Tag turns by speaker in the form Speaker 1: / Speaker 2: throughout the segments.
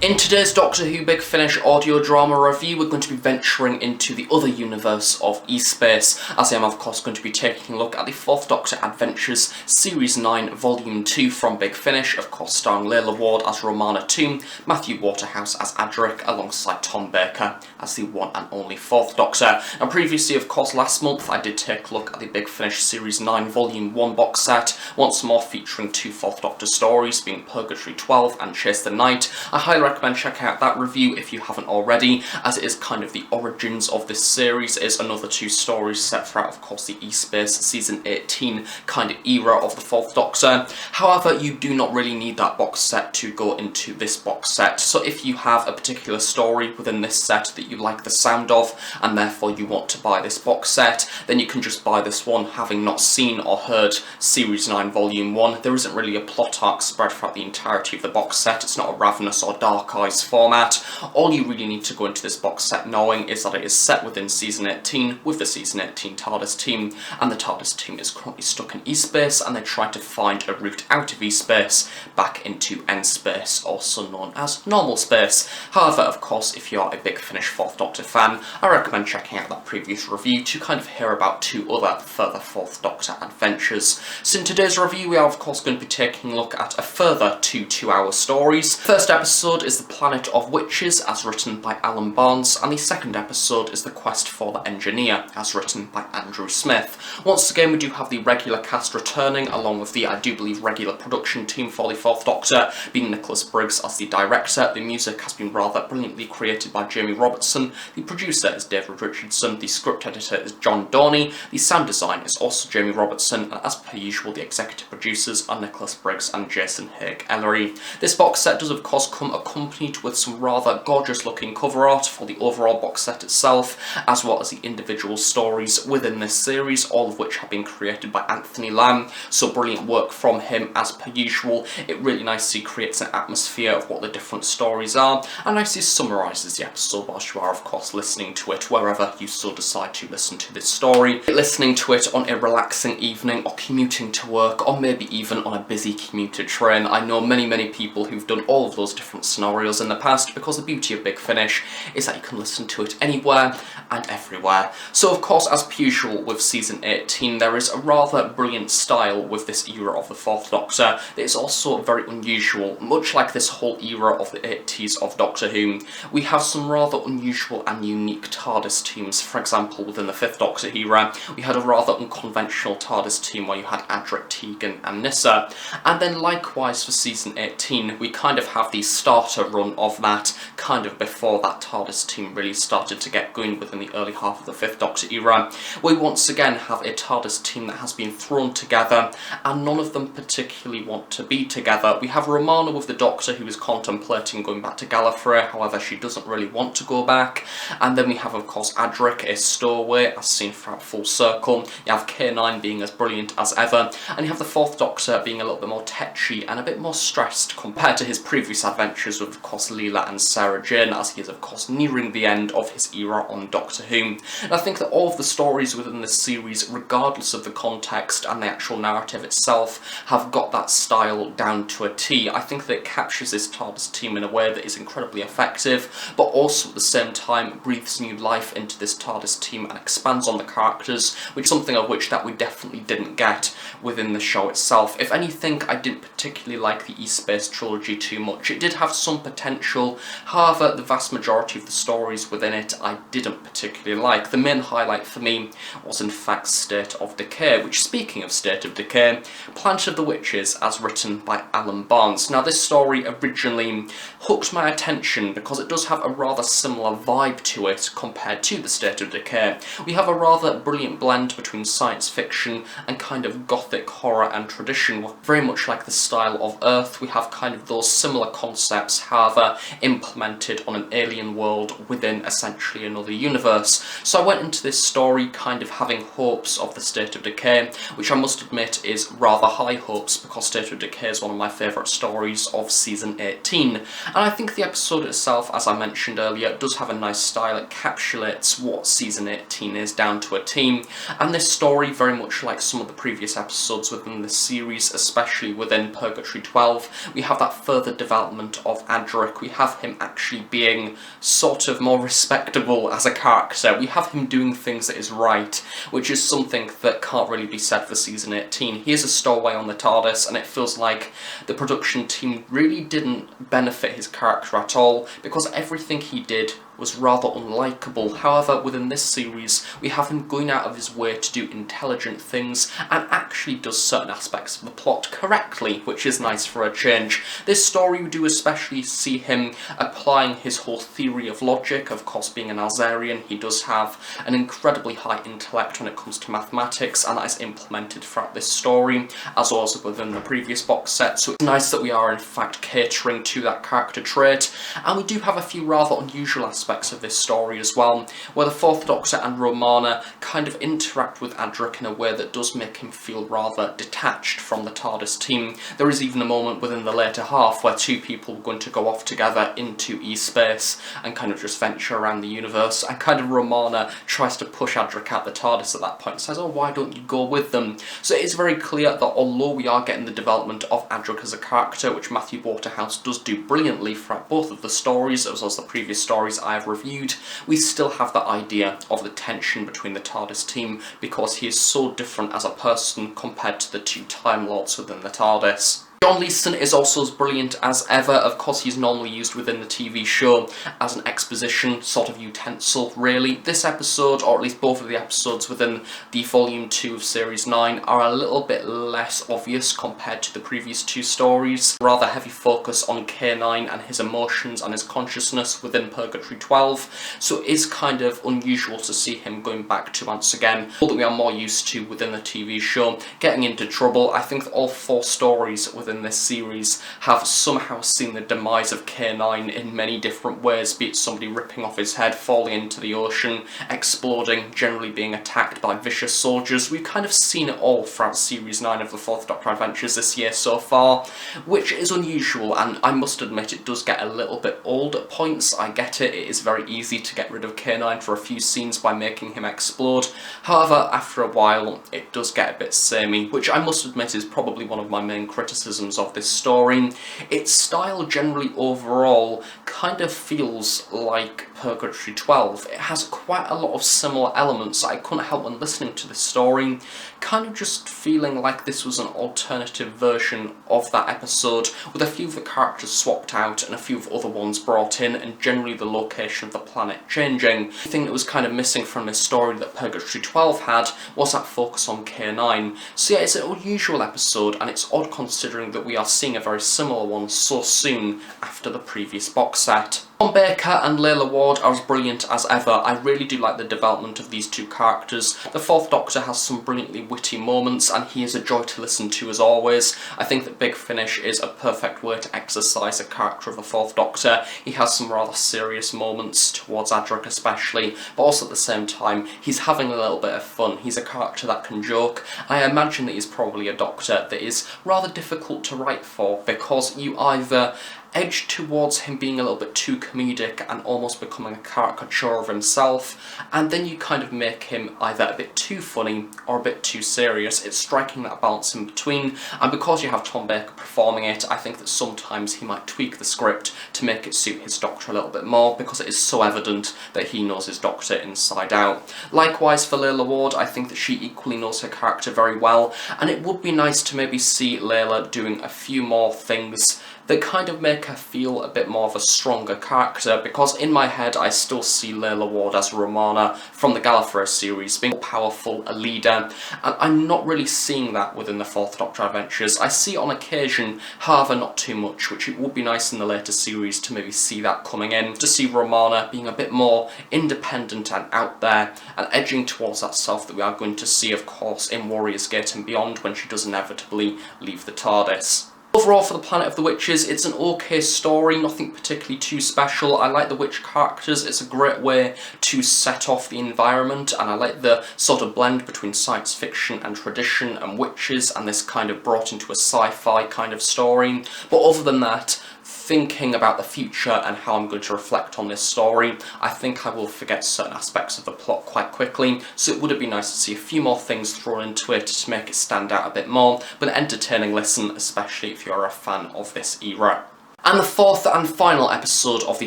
Speaker 1: In today's Doctor Who Big Finish audio drama review, we're going to be venturing into the other universe of E-Space, as I am of course going to be taking a look at the 4th Doctor Adventures Series 9 Volume 2 from Big Finish, of course starring Layla Ward as Romana Adric, Matthew Waterhouse as Adric, alongside Tom Baker as the one and only 4th Doctor. Now previously, of course, last month I did take a look at the Big Finish Series 9 Volume 1 box set, once more featuring two 4th Doctor stories, being Purgatory 12 and Chase the Night. I highly recommend checking out that review if you haven't already, as it is kind of the origins of this series. It is another two stories set throughout, of course, the E-Space Season 18 kind of era of the 4th Doctor. However, you do not really need that box set to go into this box set, so if you have a particular story within this set that you like the sound of, and therefore you want to buy this box set, then you can just buy this one, having not seen or heard Series 9 Volume 1. There isn't really a plot arc spread throughout the entirety of the box set. It's not a Ravenous or Dark Eyes format. All you really need to go into this box set knowing is that it is set within Season 18 with the Season 18 TARDIS team, and the TARDIS team is currently stuck in E-Space and they try to find a route out of E-Space back into N-Space, also known as normal space. However, of course, if you are a Big Finish 4th Doctor fan, I recommend checking out that previous review to kind of hear about two other further 4th Doctor adventures. So in today's review we are of course going to be taking a look at a further two 2-hour stories. First episode is The Planet of Witches, as written by Alan Barnes, and the second episode is The Quest for the Engineer, as written by Andrew Smith. Once again, we do have the regular cast returning, along with the, I do believe, regular production team for the 4th Doctor, being Nicholas Briggs as the director. The music has been rather brilliantly created by Jamie Robertson, the producer is David Richardson, the script editor is John Dorney, the sound design is also Jamie Robertson, and as per usual, the executive producers are Nicholas Briggs and Jason Haig-Ellery. This box set does of course come accompanied with some rather gorgeous looking cover art for the overall box set itself, as well as the individual stories within this series, all of which have been created by Anthony Lamb, so brilliant work from him as per usual. It really nicely creates an atmosphere of what the different stories are, and nicely summarises the episode whilst you are of course listening to it wherever you still decide to listen to this story. Listening to it on a relaxing evening, or commuting to work, or maybe even on a busy commuter train. I know many people who've done all of those different scenarios in the past, because the beauty of Big Finish is that you can listen to it anywhere and everywhere. So of course, as per usual with Season 18, there is a rather brilliant style with this era of the 4th Doctor that is also very unusual. Much like this whole era of the 80s of Doctor Who, we have some rather unusual and unique TARDIS teams. For example, within the 5th Doctor era, we had a rather unconventional TARDIS team where you had Adric, Tegan and Nyssa, and then likewise for Season 18 we kind of have the starter run of that kind of before that TARDIS team really started to get going within the early half of the 5th Doctor era. We once again have a TARDIS team that has been thrown together and none of them particularly want to be together. We have Romana with the Doctor, who is contemplating going back to Gallifrey, however she doesn't really want to go back, and then we have of course Adric, a stowaway, as seen throughout Full Circle. You have K9 being as brilliant as ever, and you have the 4th Doctor being a little bit more tetchy and a bit more stressed compared to his previous adventures with of course Leela and Sarah Jane, as he is of course nearing the end of his era on Doctor Who. And I think that all of the stories within this series, regardless of the context and the actual narrative itself, have got that style down to a T. I think that it captures this TARDIS team in a way that is incredibly effective, but also at the same time breathes new life into this TARDIS team and expands on the characters, which is something of which that we definitely didn't get within the show itself. If anything, I didn't particularly like the E-Space trilogy too much. It did have some potential, however the vast majority of the stories within it I didn't particularly like. The main highlight for me was in fact State of Decay, which, speaking of State of Decay, Planet of the Witches, as written by Alan Barnes. Now this story originally hooked my attention because it does have a rather similar vibe to it compared to the State of Decay. We have a rather brilliant blend between science fiction and kind of gothic horror and tradition, very much like the style of Earth. We have kind of those similar concepts, however implemented on an alien world within essentially another universe. So I went into this story kind of having hopes of the State of Decay, which I must admit is rather high hopes, because State of Decay is one of my favourite stories of Season 18. And I think the episode itself, as I mentioned earlier, does have a nice style. It encapsulates what Season 18 is down to a T, and this story, very much like some of the previous episodes within the series, especially within Purgatory 12, we have that further development of Adric, we have him actually being sort of more respectable as a character. We have him doing things that is right, which is something that can't really be said for Season 18. He is a stowaway on the TARDIS, and it feels like the production team really didn't benefit his character at all, because everything he did was rather unlikable. However, within this series, we have him going out of his way to do intelligent things, and actually does certain aspects of the plot correctly, which is nice for a change. This story, we do especially see him applying his whole theory of logic. Of course, being an Alzarian, he does have an incredibly high intellect when it comes to mathematics, and that is implemented throughout this story, as well as within the previous box set, so it's nice that we are in fact catering to that character trait. And we do have a few rather unusual aspects of this story as well, where the Fourth Doctor and Romana kind of interact with Adric in a way that does make him feel rather detached from the TARDIS team. There is even a moment within the later half where two people were going to go off together into E-space and kind of just venture around the universe, and kind of Romana tries to push Adric out the TARDIS at that point and says, oh, why don't you go with them? So it is very clear that although we are getting the development of Adric as a character, which Matthew Waterhouse does do brilliantly throughout both of the stories, as well as the previous stories I've reviewed, we still have the idea of the tension between the TARDIS team, because he is so different as a person compared to the two Time Lords within the TARDIS. John Leeson is also as brilliant as ever. Of course, he's normally used within the TV show as an exposition sort of utensil, really. This episode, or at least both of the episodes within the Volume 2 of Series 9, are a little bit less obvious compared to the previous two stories. Rather heavy focus on K9 and his emotions and his consciousness within Purgatory 12, so it is kind of unusual to see him going back to, once again, all that we are more used to within the TV show, getting into trouble. I think that all four stories within this series have somehow seen the demise of K9 in many different ways, be it somebody ripping off his head, falling into the ocean, exploding, generally being attacked by vicious soldiers. We've kind of seen it all throughout Series 9 of the Fourth Doctor Adventures this year so far, which is unusual, and I must admit it does get a little bit old at points. I get it, it is very easy to get rid of K9 for a few scenes by making him explode. However, after a while, it does get a bit samey, which I must admit is probably one of my main criticisms of this story. Its style generally overall kind of feels like Purgatory 12. It has quite a lot of similar elements. I couldn't help when listening to this story kind of just feeling like this was an alternative version of that episode, with a few of the characters swapped out and a few of other ones brought in, and generally the location of the planet changing. The thing that was kind of missing from this story that Purgatory 12 had was that focus on K9. So yeah, it's an unusual episode, and it's odd considering that we are seeing a very similar one so soon after the previous box set. Tom Baker and Layla Ward are as brilliant as ever. I really do like the development of these two characters. The Fourth Doctor has some brilliantly witty moments, and he is a joy to listen to as always. I think that Big Finish is a perfect way to exercise a character of the Fourth Doctor. He has some rather serious moments towards Adric especially, but also at the same time he's having a little bit of fun. He's a character that can joke. I imagine that he's probably a Doctor that is rather difficult to write for, because you either edge towards him being a little bit too comedic and almost becoming a caricature of himself, and then you kind of make him either a bit too funny or a bit too serious. It's striking that balance in between, and because you have Tom Baker performing it, I think that sometimes he might tweak the script to make it suit his Doctor a little bit more, because it is so evident that he knows his Doctor inside out. Likewise for Layla Ward, I think that she equally knows her character very well, and it would be nice to maybe see Layla doing a few more things that kind of make her feel a bit more of a stronger character, because in my head I still see Layla Ward as Romana from the Gallifrey series, being powerful, a leader, and I'm not really seeing that within the Fourth Doctor Adventures. I see it on occasion, however not too much, which it would be nice in the later series to maybe see that coming in, to see Romana being a bit more independent and out there, and edging towards that self that we are going to see, of course, in Warriors Gate and beyond, when she does inevitably leave the TARDIS. Overall, for the Planet of the Witches, it's an okay story, nothing particularly too special. I like the witch characters, it's a great way to set off the environment, and I like the sort of blend between science fiction and tradition and witches, and this kind of brought into a sci-fi kind of story. But other than that, thinking about the future and how I'm going to reflect on this story, I think I will forget certain aspects of the plot quite quickly, so it would have been nice to see a few more things thrown into it to make it stand out a bit more, but an entertaining listen, especially if you're a fan of this era. And the fourth and final episode of the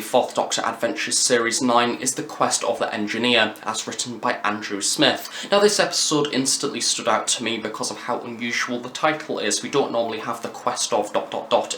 Speaker 1: Fourth Doctor Adventures Series 9 is The Quest of the Engineer, as written by Andrew Smith. Now this episode instantly stood out to me because of how unusual the title is. We don't normally have the quest of ...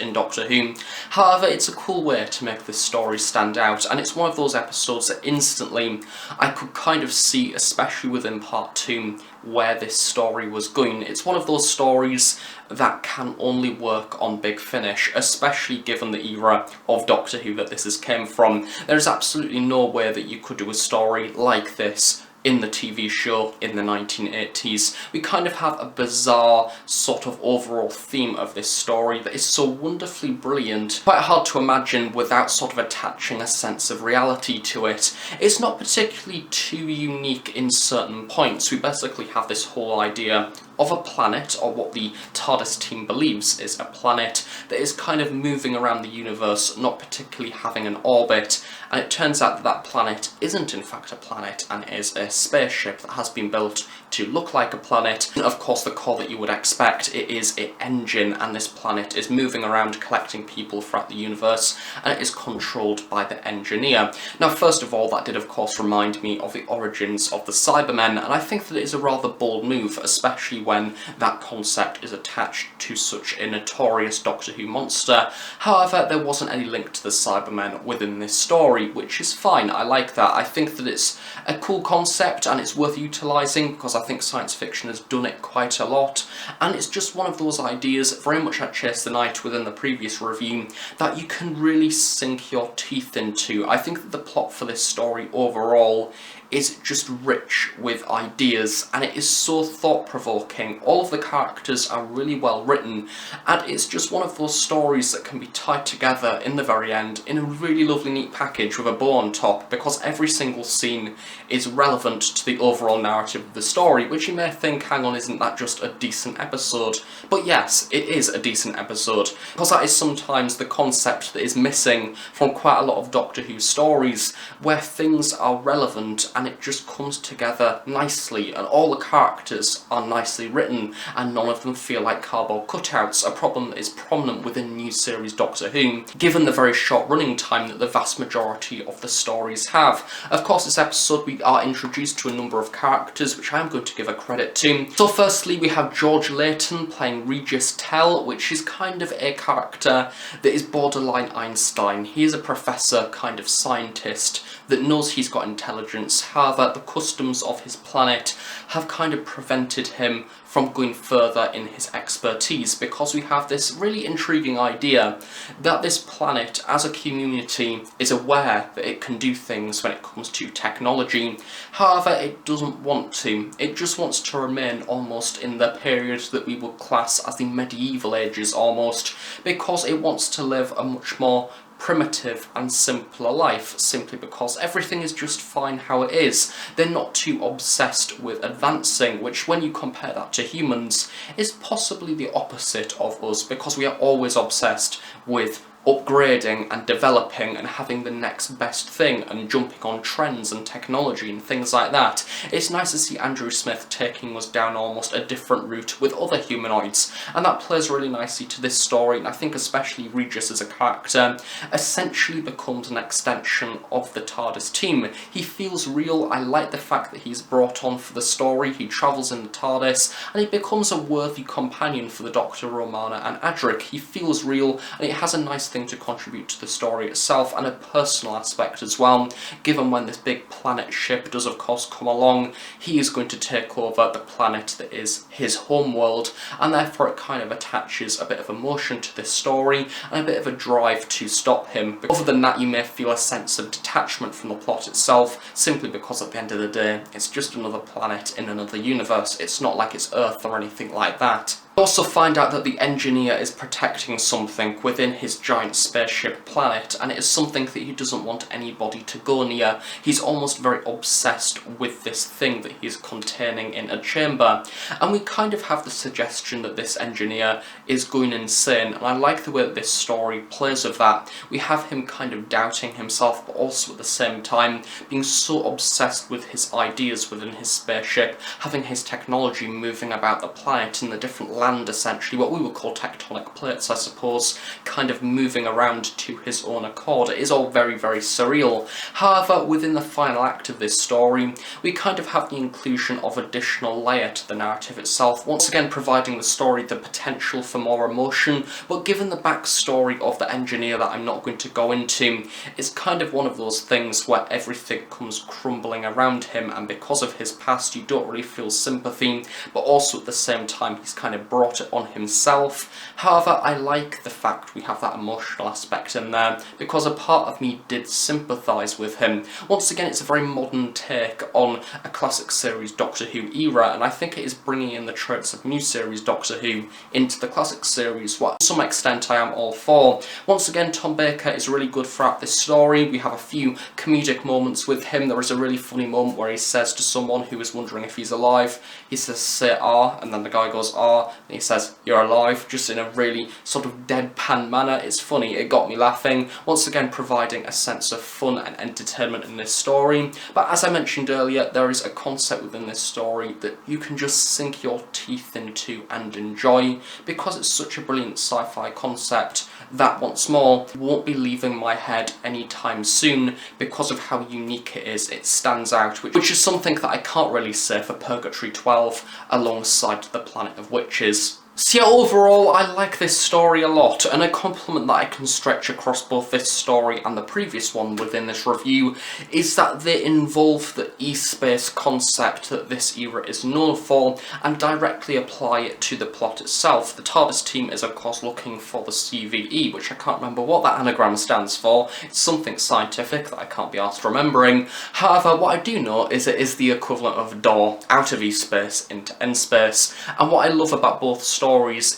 Speaker 1: in Doctor Who. However, it's a cool way to make this story stand out, and it's one of those episodes that instantly I could kind of see, especially within part 2, where this story was going. It's one of those stories that can only work on Big Finish, especially given the era of Doctor Who that this has came from. There's absolutely no way that you could do a story like this in the TV show in the 1980s. We kind of have a bizarre sort of overall theme of this story that is so wonderfully brilliant, quite hard to imagine without sort of attaching a sense of reality to it. It's not particularly too unique in certain points. We basically have this whole idea of a planet, or what the TARDIS team believes is a planet, that is kind of moving around the universe, not particularly having an orbit, and it turns out that that planet isn't in fact a planet, and is a spaceship that has been built to look like a planet. And of course the core that you would expect, it is an engine, and this planet is moving around collecting people throughout the universe, and it is controlled by the engineer. Now first of all, that did of course remind me of the origins of the Cybermen, and I think that it is a rather bold move, especially when that concept is attached to such a notorious Doctor Who monster. However, there wasn't any link to the Cybermen within this story, which is fine. I like that. I think that it's a cool concept and it's worth utilising, because I think science fiction has done it quite a lot, and it's just one of those ideas, very much like Chase the Night within the previous review, that you can really sink your teeth into. I think that the plot for this story overall is just rich with ideas, and it is so thought-provoking. All of the characters are really well written, and it's just one of those stories that can be tied together in the very end in a really lovely neat package with a bow on top, because every single scene is relevant to the overall narrative of the story, which you may think, hang on, isn't that just a decent episode? But yes, it is a decent episode, because that is sometimes the concept that is missing from quite a lot of Doctor Who stories, where things are relevant and it just comes together nicely, and all the characters are nicely written, and none of them feel like cardboard cutouts, a problem that is prominent within new series Doctor Who, given the very short running time that the vast majority of the stories have. Of course, this episode we are introduced to a number of characters, which I'm going to give a credit to. So firstly, we have George Layton playing Regis Tell, which is kind of a character that is borderline Einstein. He is a professor, kind of scientist, that knows he's got intelligence. However, the customs of his planet have kind of prevented him from going further in his expertise, because we have this really intriguing idea that this planet, as a community, is aware that it can do things when it comes to technology. However, it doesn't want to. It just wants to remain almost in the period that we would class as the medieval ages almost, because it wants to live a much more primitive and simpler life, simply because everything is just fine how it is. They're not too obsessed with advancing, which when you compare that to humans is possibly the opposite of us, because we are always obsessed with upgrading and developing and having the next best thing and jumping on trends and technology and things like that. It's nice to see Andrew Smith taking us down almost a different route with other humanoids, and that plays really nicely to this story, and I think especially Regis as a character essentially becomes an extension of the TARDIS team. He feels real. I like the fact that he's brought on for the story, he travels in the TARDIS, and he becomes a worthy companion for the Doctor, Romana and Adric. He feels real, and it has a nice thing to contribute to the story itself, and a personal aspect as well, given when this big planet ship does of course come along, he is going to take over the planet that is his home world, and therefore it kind of attaches a bit of emotion to this story and a bit of a drive to stop him. But other than that, you may feel a sense of detachment from the plot itself, simply because at the end of the day it's just another planet in another universe. It's not like it's Earth or anything like that. We also find out that the engineer is protecting something within his giant spaceship planet, and it is something that he doesn't want anybody to go near. He's almost very obsessed with this thing that he's containing in a chamber, and we kind of have the suggestion that this engineer is going insane, and I like the way that this story plays with that. We have him kind of doubting himself, but also at the same time being so obsessed with his ideas within his spaceship, having his technology moving about the planet in the different land, essentially, what we would call tectonic plates, I suppose, kind of moving around to his own accord. It is all very, very surreal. However, within the final act of this story, we kind of have the inclusion of additional layer to the narrative itself, once again providing the story the potential for more emotion, but given the backstory of the engineer that I'm not going to go into, it's kind of one of those things where everything comes crumbling around him, and because of his past you don't really feel sympathy, but also at the same time he's kind of brought it on himself. However, I like the fact we have that emotional aspect in there, because a part of me did sympathise with him. Once again, it's a very modern take on a classic series Doctor Who era, and I think it is bringing in the traits of new series Doctor Who into the classic series, what to some extent I am all for. Once again, Tom Baker is really good throughout this story. We have a few comedic moments with him. There is a really funny moment where he says to someone who is wondering if he's alive, he says, "Say ah," and then the guy goes, "ah," and he says, "You're alive," just in a really sort of deadpan manner. It's funny, it got me laughing, once again providing a sense of fun and entertainment in this story. But as I mentioned earlier, there is a concept within this story that you can just sink your teeth into and enjoy, because it's such a brilliant sci-fi concept that, once more, won't be leaving my head anytime soon because of how unique it is. It stands out, which is something that I can't really say for Purgatory 12 alongside The Planet of Witches. So yeah, overall, I like this story a lot, and a compliment that I can stretch across both this story and the previous one within this review is that they involve the e-space concept that this era is known for and directly apply it to the plot itself. The TARDIS team is of course looking for the CVE, which I can't remember what that anagram stands for. It's something scientific that I can't be asked remembering. However, what I do know is it is the equivalent of door out of e-space into n-space, and what I love about both stories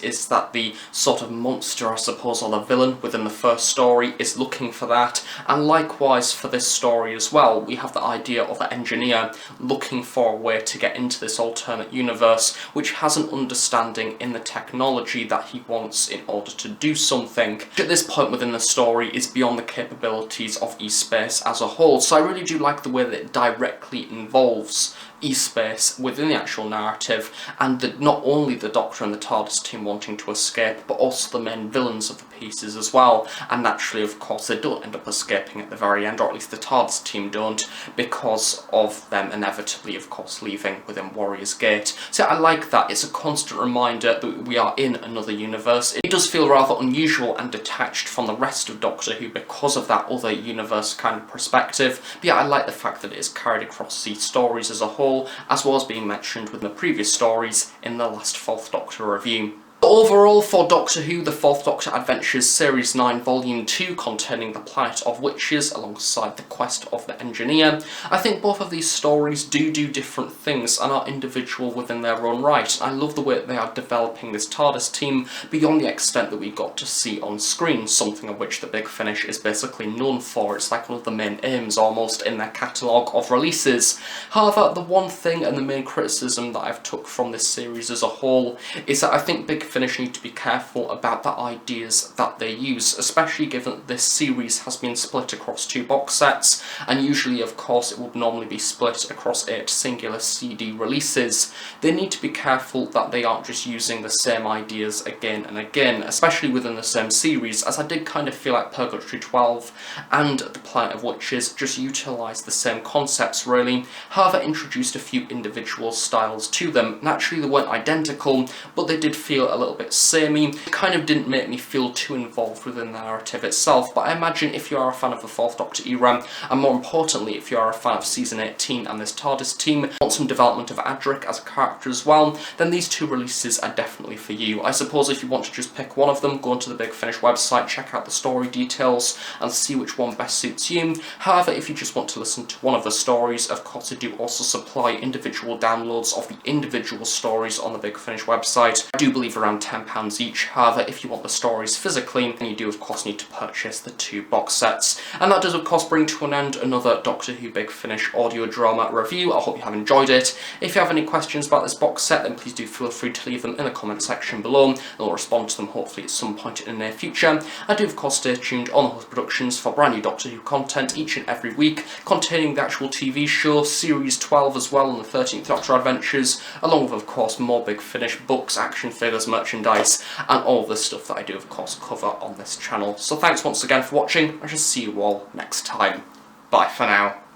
Speaker 1: is that the sort of monster, I suppose, or the villain within the first story is looking for that, and likewise for this story as well. We have the idea of the engineer looking for a way to get into this alternate universe, which has an understanding in the technology that he wants in order to do something. At this point within the story is beyond the capabilities of e-space as a whole, so I really do like the way that it directly involves e-space within the actual narrative, and not only the Doctor and the TARDIS team wanting to escape, but also the main villains of the pieces as well. And naturally, of course, they don't end up escaping at the very end, or at least the TARDIS team don't, because of them inevitably, of course, leaving within Warrior's Gate. So I like that. It's a constant reminder that we are in another universe. It does feel rather unusual and detached from the rest of Doctor Who because of that other universe kind of perspective. But yeah, I like the fact that it is carried across the stories as a whole, as well as being mentioned within the previous stories in the last 4th Doctor review. Overall, for Doctor Who, the 4th Doctor Adventures Series 9 Volume 2, containing The Planet of Witches alongside The Quest of the Engineer, I think both of these stories do different things and are individual within their own right. I love the way that they are developing this TARDIS team beyond the extent that we got to see on screen, something of which the Big Finish is basically known for. It's like one of the main aims almost in their catalogue of releases. However, the one thing and the main criticism that I've took from this series as a whole is that I think Big Finish need to be careful about the ideas that they use, especially given that this series has been split across 2 box sets, and usually of course it would normally be split across 8 singular CD releases. They need to be careful that they aren't just using the same ideas again and again, especially within the same series, as I did kind of feel like Purgatory 12 and The Planet of Witches just utilised the same concepts really, however introduced a few individual styles to them. Naturally they weren't identical, but they did feel a little bit samey. It kind of didn't make me feel too involved within the narrative itself, but I imagine if you are a fan of the 4th Doctor era, and more importantly if you are a fan of Season 18 and this TARDIS team, want some development of Adric as a character as well, then these 2 releases are definitely for you. I suppose if you want to just pick one of them, go onto the Big Finish website, check out the story details and see which one best suits you. However, if you just want to listen to one of the stories, of course I do also supply individual downloads of the individual stories on the Big Finish website. I do believe around £10 each. However, if you want the stories physically, then you do of course need to purchase the 2 box sets. And that does of course bring to an end another Doctor Who Big Finish audio drama review. I hope you have enjoyed it. If you have any questions about this box set, then please do feel free to leave them in the comment section below, and I'll respond to them hopefully at some point in the near future. I do of course stay tuned on the Host Productions for brand new Doctor Who content each and every week, containing the actual TV show, Series 12 as well, and the 13th Doctor Adventures, along with of course more Big Finish books, action figures, merchandise, and all of the stuff that I do, of course, cover on this channel. So thanks once again for watching. I shall see you all next time. Bye for now.